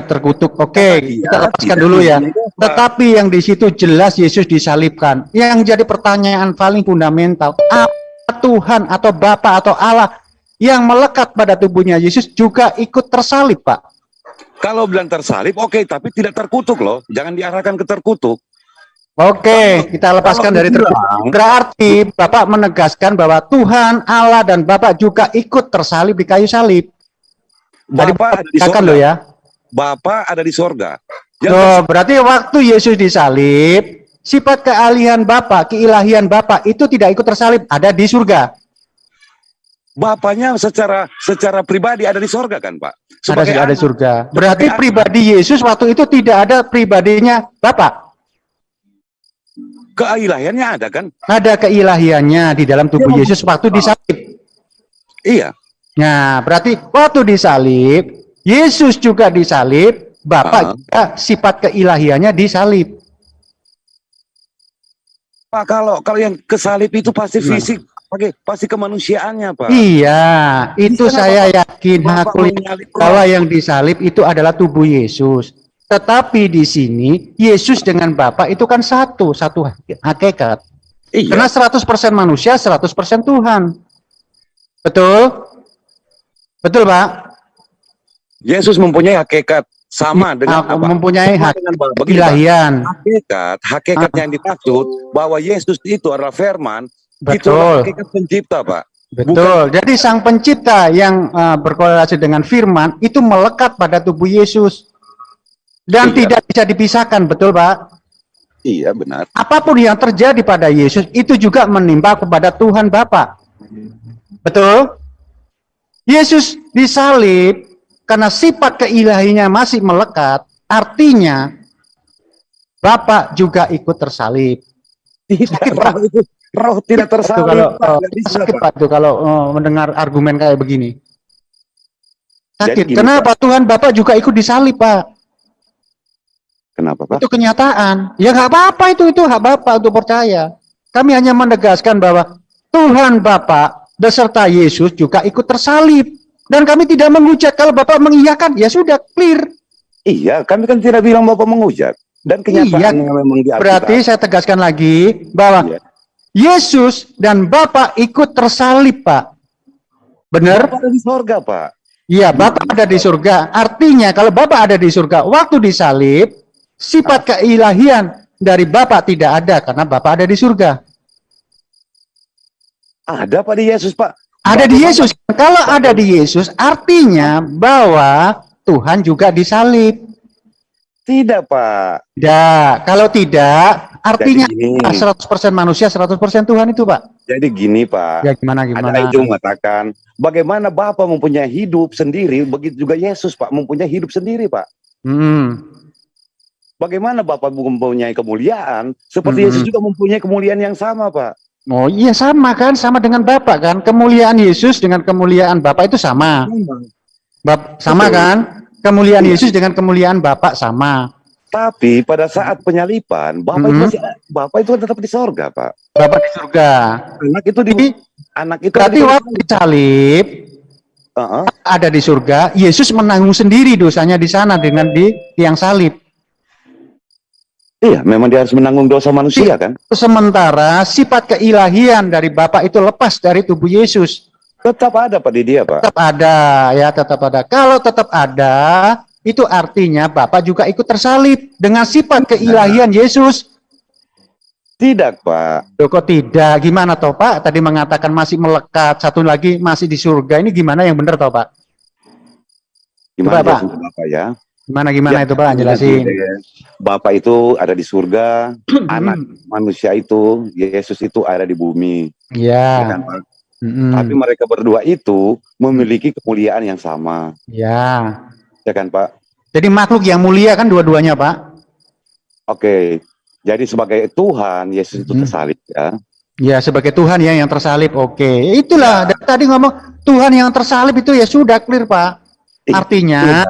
terkutuk. Oke, kita lepaskan dulu ya. Tetapi yang di situ jelas Yesus disalibkan. Yang jadi pertanyaan paling fundamental, apa Tuhan atau Bapa atau Allah yang melekat pada tubuhnya Yesus juga ikut tersalib, Pak? Kalau bilang tersalib, oke, tapi tidak terkutuk loh. Jangan diarahkan ke terkutuk. Oke, kita lepaskan dari terkutuk. Berarti Bapak menegaskan bahwa Tuhan, Allah, dan Bapak juga ikut tersalib di kayu salib. Bapak ada di Katakan sorga. loh ya. Bapak ada di sorga. Loh, berarti waktu Yesus disalib, sifat kealihan Bapak, keilahian Bapak itu tidak ikut tersalib, ada di surga. Bapaknya secara pribadi ada di sorga kan, Pak? Ada di surga. Berarti pribadi Yesus waktu itu tidak ada pribadinya Bapak. Keilahiannya ada kan? Ada keilahiannya di dalam tubuh Yesus waktu disalib. Iya. Nah, berarti waktu disalib, Yesus juga disalib, Bapak juga sifat keilahiannya disalib. Pak, kalau yang kesalib itu pasti fisik, pasti kemanusiaannya, Pak. Iya, itu saya yakin bahwa yang disalib itu adalah tubuh Yesus. Tetapi di sini Yesus dengan Bapa itu kan satu hakikat. Iya. Karena 100% manusia, 100% Tuhan. Betul? Betul, Pak? Yesus mempunyai hakikat sama dengan mempunyai ilahian. Hakikat yang dimaksud bahwa Yesus itu adalah firman. Betul. Itu adalah hakikat pencipta, Pak. Betul. Jadi sang pencipta yang berkorelasi dengan firman itu melekat pada tubuh Yesus. Dan tidak bisa dipisahkan, betul Pak? Iya, benar. Apapun yang terjadi pada Yesus, itu juga menimpa kepada Tuhan Bapa. Betul? Yesus disalib, karena sifat keilahinya masih melekat, artinya Bapa juga ikut tersalib. Tidak, roh tidak tersalib. Sakit Pak, itu kalau mendengar argumen kayak begini. Sakit. Gini, kenapa Pak? Tuhan Bapa juga ikut disalib, Pak? Kenapa, Pak? Itu kenyataan. Ya nggak apa-apa itu hak Bapak untuk percaya. Kami hanya menegaskan bahwa Tuhan Bapa beserta Yesus juga ikut tersalib. Dan kami tidak menghujat. Kalau Bapak mengiyakan, ya sudah clear. Iya, kami kan tidak bilang Bapak menghujat. Dan kenyataannya memang di Alkitab. Berarti saya tegaskan lagi bahwa Yesus dan Bapa ikut tersalib, Pak. Benar? Bapak ada di surga, Pak. Iya, Bapak ada di surga. Artinya kalau Bapak ada di surga, waktu disalib, sifat keilahian dari Bapak tidak ada karena Bapak ada di surga. Ada Pak di Yesus, Pak. Ada di Yesus. Kalau ada di Yesus, artinya bahwa Tuhan juga disalib. Tidak, Pak. Tidak. Kalau tidak, artinya 100% manusia, 100% Tuhan itu, Pak. Jadi gini, Pak. Ya, gimana? Ada itu mengatakan, bagaimana Bapa mempunyai hidup sendiri, begitu juga Yesus, Pak, mempunyai hidup sendiri, Pak. Bagaimana Bapak mempunyai kemuliaan, seperti Yesus juga mempunyai kemuliaan yang sama, Pak. Oh iya, sama kan, sama dengan Bapak kan. Kemuliaan Yesus dengan kemuliaan Bapak itu sama. Sama kan? Kemuliaan Yesus dengan kemuliaan Bapak sama. Tapi pada saat penyaliban, Bapak itu tetap di sorga, Pak. Bapak di surga. Anak itu berarti waktu disalib, ada di surga, Yesus menanggung sendiri dosanya di sana dengan di tiang salib. Iya, memang dia harus menanggung dosa manusia kan. Sementara sifat keilahian dari Bapa itu lepas dari tubuh Yesus. Tetap ada Pak di dia, Pak. Tetap ada, ya tetap ada. Kalau tetap ada, itu artinya Bapa juga ikut tersalib dengan sifat keilahian Yesus. Tidak, Pak. Loh, kok tidak? Gimana toh, Pak? Tadi mengatakan masih melekat, satu lagi masih di surga. Ini gimana yang benar toh, Pak? Gimana Pak? Bapak ya? Gimana itu Pak? Jelasin. Bapak itu ada di surga, anak manusia itu, Yesus itu ada di bumi. Iya. Ya kan, Pak? Tapi mereka berdua itu memiliki kemuliaan yang sama. Ya. Ya kan, Pak? Jadi makhluk yang mulia kan dua-duanya, Pak? Oke. Jadi sebagai Tuhan, Yesus itu tersalib ya. Ya, sebagai Tuhan ya yang tersalib. Oke. Itulah tadi ngomong Tuhan yang tersalib itu ya sudah clear, Pak. Artinya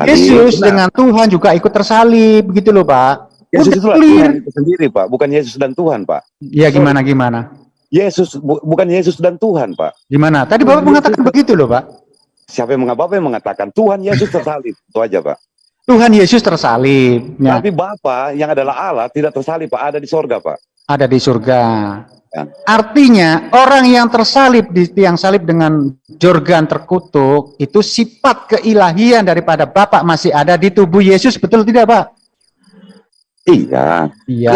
Yesus dengan Tuhan juga ikut tersalib, begitu loh, Pak. Yesus itu Tuhan itu sendiri, Pak, bukan Yesus dan Tuhan, Pak. Ya, gimana? Yesus bukan Yesus dan Tuhan, Pak. Gimana? Tadi Bapak mengatakan begitu loh, Pak. Siapa yang mengatakan Tuhan Yesus tersalib? Itu aja, Pak. Tuhan Yesus tersalib. Ya, Tapi Bapa yang adalah Allah tidak tersalib, Pak, ada di sorga, Pak. ada di surga. Ya. Artinya orang yang tersalib di tiang salib dengan jorgan terkutuk itu sifat keilahian daripada Bapa masih ada di tubuh Yesus, betul tidak, Pak? Iya. Iya.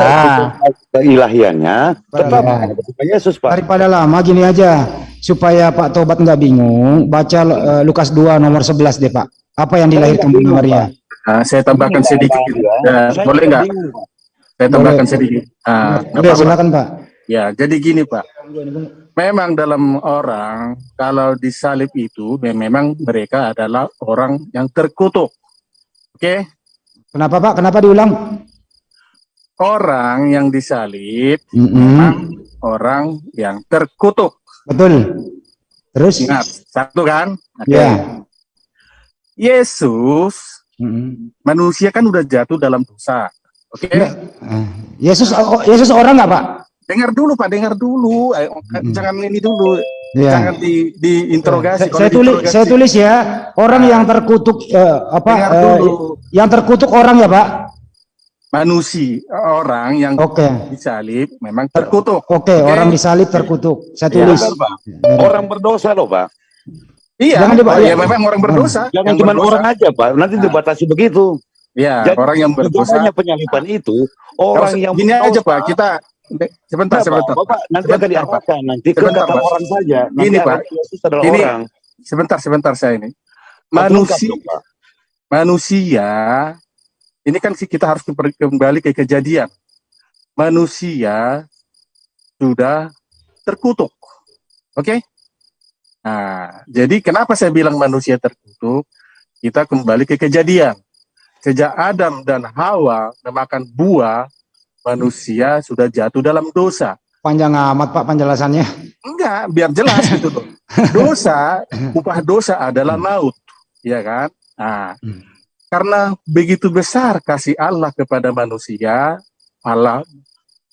Keilahiannya tetap Iya. ada di tubuh Yesus, Pak. Daripada lama gini aja, supaya Pak Tobat nggak bingung, baca Lukas 2 nomor 11 deh Pak. Apa yang dilahirkan Bunda Maria? Nah, saya tambahkan sedikit. Boleh nggak? Saya tambahkan sedikit. Nah, nggak Udah, apa-apa. silakan Pak. Ya, jadi gini Pak. Memang dalam orang, kalau disalib itu, memang mereka adalah orang yang terkutuk. Oke? Kenapa Pak? Kenapa diulang? Orang yang disalib, Mm-mm. memang orang yang terkutuk. Betul. Terus? Ingat, satu kan? Oke. Ya. Yesus, Mm-mm. manusia kan udah jatuh dalam dosa. Oke? Nggak. Yesus orang nggak Pak? Dengar dulu Pak, dengar dulu. Jangan ini dulu. Ya. Jangan diinterogasi. Kalau diinterogasi, Saya tulis ya, orang yang terkutuk dengar dulu. yang terkutuk orang ya Pak. Manusia, orang yang Oke. disalib memang terkutuk. Oke, orang disalib terkutuk. Saya Ya, tulis. Betul, Pak. Orang berdosa loh, Pak. Iya, Jangan dibawa- ya memang orang berdosa. Jangan Yang cuma berdosa. orang aja, Pak. Nanti dibatasi begitu. Ya, Jadi, orang yang berdosa. tujuannya penyaliban itu orang yang Gini aja berdosa. Pak, kita sebentar, Enggak, sebentar. Pak. Bapak nanti Sebentar, akan Pak. diarahkan nanti ke Sebentar, kata Pak. orang saja. Nanti Gini, Pak. Yesus adalah Ini orang. Sebentar saya ini. Manusia, Pak. Manusia, ini kan kita harus kembali ke kejadian. Manusia sudah terkutuk. Oke? Nah, jadi kenapa saya bilang manusia terkutuk? Kita kembali ke kejadian. Sejak Adam dan Hawa memakan buah, manusia sudah jatuh dalam dosa. Panjang amat Pak penjelasannya. Enggak, biar jelas gitu loh. Dosa, upah dosa adalah maut, ya kan? Nah, karena begitu besar kasih Allah kepada manusia, Allah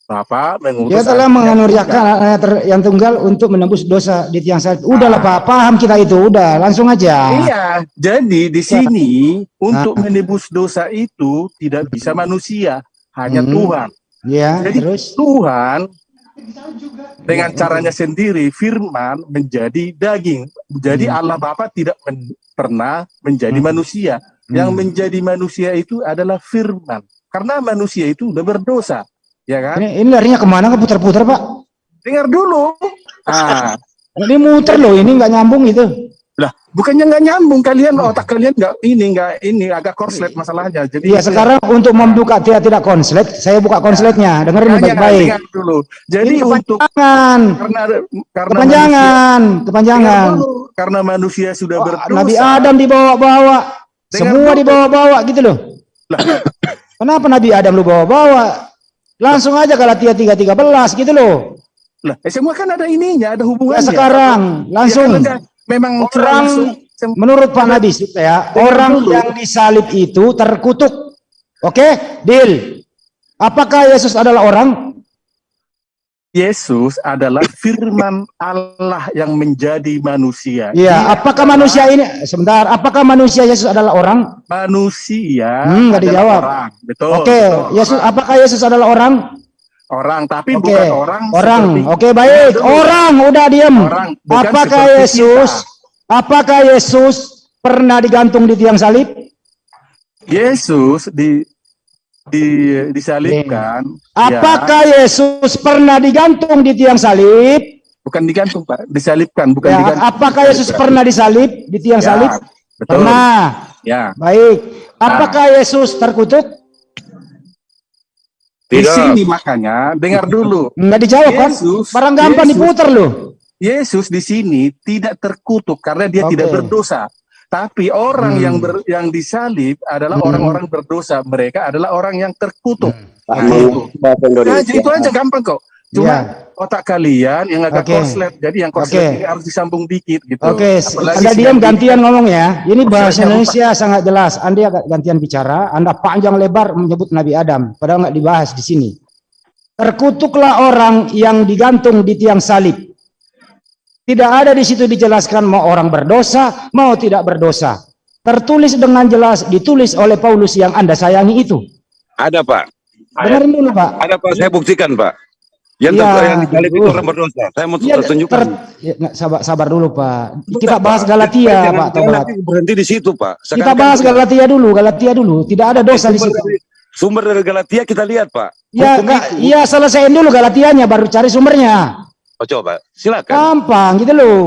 Bapa mengutus Dia telah anaknya menganuriakan anaknya yang tunggal untuk menembus dosa di tiang salib. Udahlah Pak, paham kita itu. Udah, langsung aja. Iya, jadi di sini untuk menebus dosa itu tidak bisa manusia, hanya Tuhan. Ya, Jadi terus. Tuhan dengan caranya sendiri firman menjadi daging. Jadi Allah Bapa tidak pernah menjadi manusia. Yang menjadi manusia itu adalah firman. Karena manusia itu udah berdosa, ya kan? Ini larinya kemana ke putar-putar Pak? Dengar dulu. Ah, Ini muter loh, ini nggak nyambung gitu. lah, bukannya nggak nyambung, kalian otak kalian nggak ini agak korslet masalahnya. Jadi Iya, sekarang untuk membuka tidak konslet, saya buka konsletnya. Dengerin makanya baik-baik. dengar dulu. Jadi Ini untuk kepanjangan, karena kepanjangan. karena manusia sudah Oh, berdosa. Nabi Adam dibawa-bawa, Dengar semua dulu. dibawa-bawa gitu loh. Kenapa Nabi Adam lu bawa-bawa? Langsung aja Galatia 3:13 gitu loh. Lah, semua kan ada ininya, ada Ya hubungannya. sekarang langsung. Ya, memang Orang menurut Pak Nabi ya, orang yang disalib itu terkutuk. Oke, deal. Apakah Yesus adalah orang? Yesus adalah firman Allah yang menjadi manusia. Iya, apakah manusia ini sebentar, apakah manusia Yesus adalah orang? Manusia Nggak adalah dijawab. orang. Betul. Oke, betul. Yesus apakah Yesus adalah orang? Orang, tapi Oke, bukan orang. orang. seperti- Oke, baik. Dulu. Orang, udah diam. Orang, bukan Apakah seperti Yesus kita. apakah Yesus pernah digantung di tiang salib? Yesus disalibkan. Apakah Yesus pernah digantung di tiang salib? Bukan digantung, Pak. Disalibkan, bukan Ya, digantung. apakah Yesus pernah disalib di tiang Ya, salib? betul. Pernah. Ya. Baik. Apakah Yesus terkutuk? Di Tidak. sini makanya dengar dulu. Enggak dijawab kan? Yesus- Barang gampang Yesus- diputar loh. Yesus di sini tidak terkutuk karena dia Oke. tidak berdosa. Tapi orang yang disalib adalah orang-orang berdosa. Mereka adalah orang yang terkutuk. Nah, itu. Bahasa Nah, Indonesia. itu aja gampang kok. Cuma Ya. otak kalian yang agak Oke. korslet. Jadi yang korslet Oke. ini harus disambung dikit gitu. Oke, Apalagi Anda diam sedang gantian ngomong ya. Ini bahasa Maksudnya Indonesia sangat jelas. Anda gantian bicara, Anda panjang lebar menyebut Nabi Adam, padahal nggak dibahas di sini. Terkutuklah orang yang digantung di tiang salib. Tidak ada di situ dijelaskan mau orang berdosa, mau tidak berdosa. tertulis dengan jelas, ditulis oleh Paulus yang Anda sayangi itu. Ada Pak. Dengerin dulu Pak. Ada Pak, saya buktikan Pak. Yang Iya, yang disalib itu orang berdosa. Saya mau Iya, tunjukkan. sabar dulu Pak. Kita bahas Galatia Pak Tobat. Nanti berhenti di situ Pak. Kita bahas Galatia dulu. Tidak ada dosa di situ. Sumber dari Galatia kita lihat Pak. Ya, iya selesaiin dulu Galatianya, baru cari sumbernya. Oh, coba, silakan. Gampang gitu loh.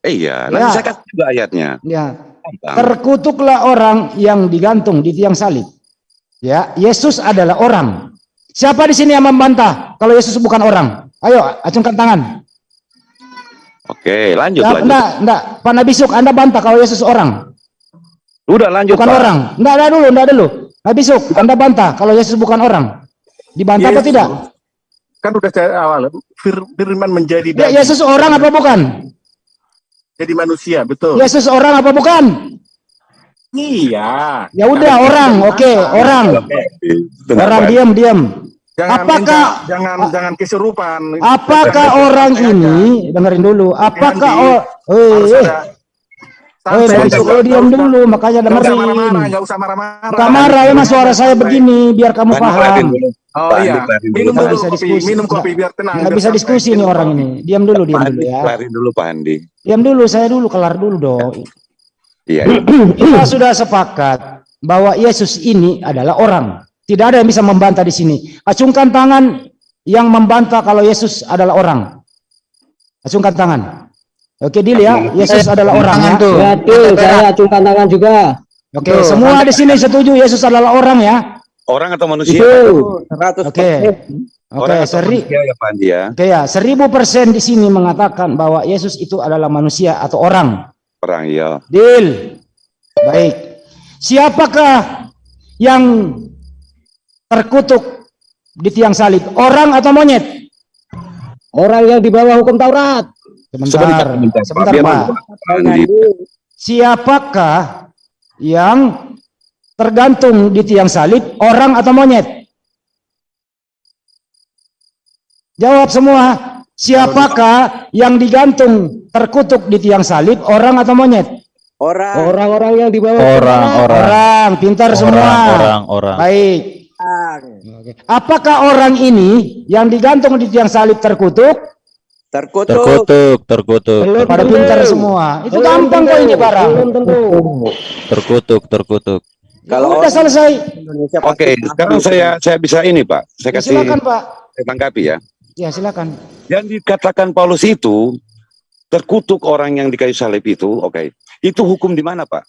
Iya, nanti Ya. saya kasih juga ayatnya. Ya. Gampang. Terkutuklah orang yang digantung di tiang salib. Ya, Yesus adalah orang. Siapa di sini yang membantah kalau Yesus bukan orang? Ayo, acungkan tangan. Oke, lanjut, Ya, lanjut. enggak. Pak Nabisuk, Anda bantah kalau Yesus orang. Udah lanjut Bukan Pak. orang. Enggak dulu. Nabisuk, Anda bantah kalau Yesus bukan orang. Dibantah apa Yesus. tidak? Kan udah saya awal, firman menjadi Ya, daging, Yesus orang apa bukan? jadi manusia, betul. Yesus orang apa bukan? Iya. Ya udah orang, oke, orang. Tenang, Orang Pak. diam. Apakah Apakah jangan kesurupan? apakah orang ini dengerin dulu? Apakah harus ada santai, Bisuk, diam dulu, makanya Nggak usah dengerin. marah-marah, nggak usah marah-marah. Bukan marah, emang suara saya begini biar kamu Lanjut, paham. Raden, dulu. Oh Lanjut, iya, Raden, dulu. minum Nggak dulu bisa kopi, diskusi. minum kopi biar tenang. Nggak biar bisa santai. diskusi nih orang ini. Diam dulu Pak Andi, ya. kelarin dulu Pak Andi. Diam dulu, saya dulu kelar dulu dong. Iya. Kita sudah sepakat bahwa Yesus ini adalah orang. Tidak ada yang bisa membantah di sini. Acungkan tangan yang membantah kalau Yesus adalah orang. Acungkan tangan. Oke, Dil ya. Yesus adalah orang ya. Ya, tuh, saya acungkan tangan juga. Oke, semua di sini setuju Yesus adalah orang ya. Orang atau manusia? Itu. Oke. Oke, Orang atau manusia ya Pak Andi ya. Oke ya, 1000% di sini mengatakan bahwa Yesus itu adalah manusia atau orang. Orang ya. Deal. Baik. Siapakah yang terkutuk di tiang salib? Orang atau monyet? Orang yang di bawah hukum Taurat. Sebentar, Sebentar, Biar Pak. Pak Andi. Siapakah yang tergantung di tiang salib? Orang atau monyet? Jawab semua. Siapakah yang digantung terkutuk di tiang salib? Orang atau monyet? Orang-orang yang di bawah hukum Taurat. Orang, pintar semua. Orang. Baik. Oke. Apakah orang ini yang digantung di tiang salib terkutuk? Terkutuk. Pada pintar semua. Itu gampang kok ini barang. Belum tentu. Terkutuk. Kalau udah selesai. Oke, sekarang saya bisa ini Pak. Saya Ya, kasih silakan Pak. saya tanggapi ya. Ya silakan. Yang dikatakan Paulus itu terkutuk orang yang di kayu salib itu, oke. Itu hukum di mana Pak?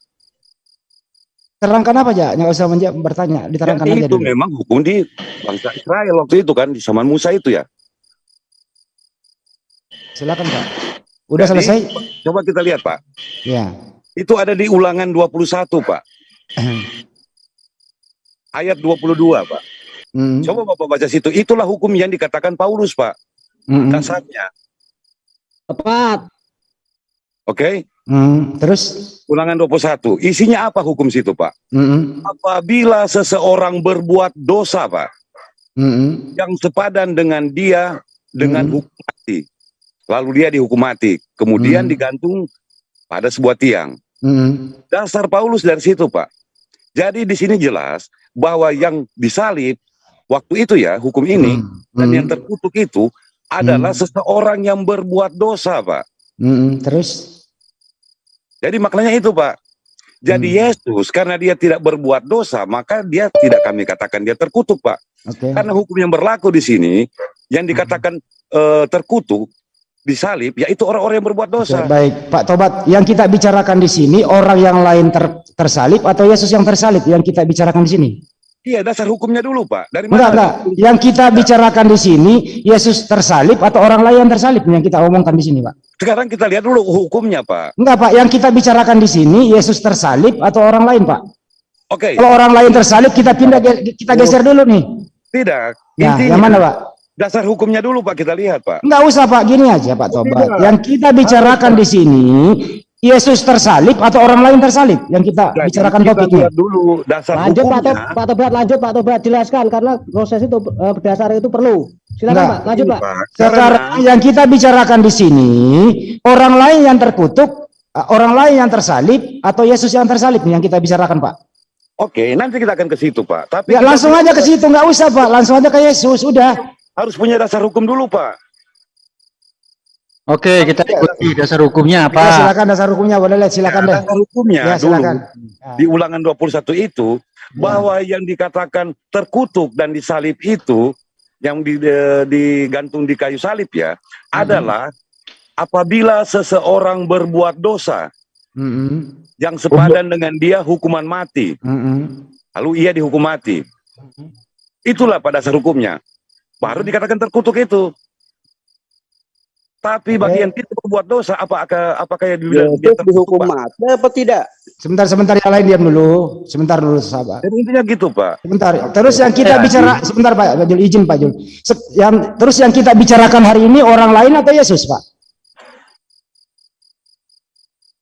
Terangkan apa aja? Nggak usah bertanya. Diterangkan Yang aja itu dulu. memang hukum di bangsa Israel waktu itu kan di zaman Musa itu ya. Silakan Pak. Udah Jadi, selesai? Coba kita lihat Pak. Ya. Itu ada di Ulangan 21 Pak. Ayat 22 Pak. Hmm. Coba Bapak baca situ. Itulah hukum yang dikatakan Paulus Pak. Hmm. Dasarnya. Tepat. Oke. Terus? Ulangan 21. Isinya apa hukum situ Pak? Hmm. Apabila seseorang berbuat dosa Pak. Hmm. Yang sepadan dengan dia dengan hukum mati. Lalu dia dihukum mati. Kemudian digantung pada sebuah tiang. Hmm. Dasar Paulus dari situ Pak. Jadi di sini jelas bahwa yang disalib waktu itu ya hukum ini dan yang terkutuk itu adalah seseorang yang berbuat dosa Pak. Terus? Jadi maknanya itu Pak. Jadi Yesus karena dia tidak berbuat dosa maka dia tidak kami katakan dia terkutuk Pak. Oke. Karena hukum yang berlaku di sini yang dikatakan terkutuk disalib yaitu orang-orang yang berbuat dosa. Oke, baik Pak Tobat, yang kita bicarakan di sini orang yang lain tersalib atau Yesus yang tersalib yang kita bicarakan di sini? Iya, dasar hukumnya dulu Pak. Dari mana? Enggak. Yang kita bicarakan di sini Yesus tersalib atau orang lain yang tersalib yang kita omongkan di sini, Pak? Sekarang kita lihat dulu hukumnya Pak. Enggak, Pak. Yang kita bicarakan di sini Yesus tersalib atau orang lain, Pak? Oke. Kalau orang lain tersalib kita geser dulu nih. Tidak. Ya, Intinya, yang mana, Pak? dasar hukumnya dulu Pak kita lihat Pak. Enggak usah, Pak. Gini aja, Pak Tobat. Yang kita bicarakan di sini Yesus tersalib atau orang lain tersalib yang kita Jadi, bicarakan kita topiknya. lihat dulu dasar Lanjut hukumnya. Pak Tobat, lanjut Pak Tobat, jelaskan karena proses itu berdasar itu perlu. Silakan Enggak. Pak, lanjut Pak. Sekarang yang kita bicarakan di sini orang lain yang terkutuk Orang lain yang tersalib atau Yesus yang tersalib nih yang kita bicarakan, Pak? Oke, nanti kita akan ke situ, Pak. Tapi Ya kita langsung aja ke situ, nggak usah, Pak. Langsung aja ke Yesus, udah. harus punya dasar hukum dulu, Pak. Oke, kita ikuti dasar hukumnya Ya, apa? silakan dasar hukumnya, boleh lihat, silakan deh. Dasar hukumnya Ya, dulu silakan. di Ulangan 21 itu bahwa yang dikatakan terkutuk dan disalib itu yang digantung di kayu salib ya adalah apabila seseorang berbuat dosa Mm-mm. yang sepadan dengan dia hukuman mati, Mm-mm. lalu ia dihukum mati. Itulah pada dasar hukumnya. Baru dikatakan terkutuk itu. Tapi bagi yang tidak berbuat dosa, apakah yang dibilang dia terkutuk, dihukum Pak? mati apa tidak? Sebentar yang lain diam dulu. Sebentar dulu, sahabat. Jadi intinya gitu, Pak. Sebentar. Terus yang kita bicara, sebentar Pak Jul, izin Pak Jul. Terus yang kita bicarakan hari ini orang lain atau Yesus, Pak?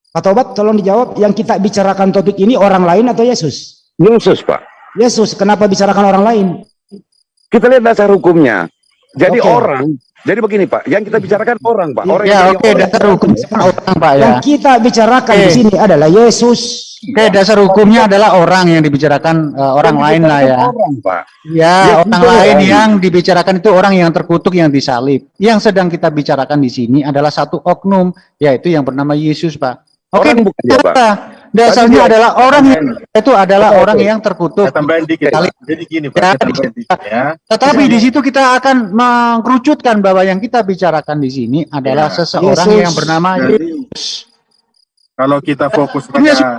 Pak Tobat, tolong dijawab. Yang kita bicarakan topik ini orang lain atau Yesus? Yesus, Pak. Yesus. Kenapa bicarakan orang lain? Kita lihat dasar hukumnya. Jadi Oke. orang, jadi begini Pak, yang kita bicarakan orang Pak. Orang Ya, yang oke, dasar hukumnya orang, Pak ya. Yang kita bicarakan di sini adalah Yesus. Oke, dasar hukumnya adalah orang yang dibicarakan orang lain lah ya. Orang Pak. Ya, Ya, orang itu lain orang. yang dibicarakan itu orang yang terkutuk yang disalib. Yang sedang kita bicarakan di sini adalah satu oknum, yaitu yang bernama Yesus, Pak. Oke, Orang bukan dia, Pak. dasarnya Tadi dia- adalah orang yang itu adalah orang yang terkutuk. Saya tambahin dikit, Pak. Jadi gini, Pak. Ya, Saya tambahin dikit, ya. Tetapi di situ kita akan mengkerucutkan bahwa yang kita bicarakan di sini adalah Ya, seseorang Yesus. yang bernama Jadi, Yesus. kalau kita fokus Dia pada sudah,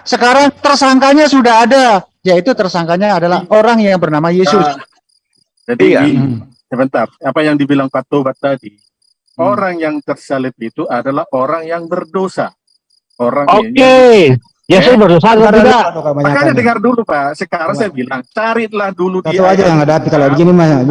sekarang tersangkanya sudah ada, yaitu tersangkanya adalah orang yang bernama Yesus. jadi Iya. sebentar, apa yang dibilang Pak Tobat tadi, orang yang tersalib itu adalah orang yang berdosa. Orang Yesus berdosa atau tidak? Kebanyakan. makanya dengar dulu Pak. Sekarang saya bilang carilah dulu Satu dia. aja yang hadapi kalau begini Mas.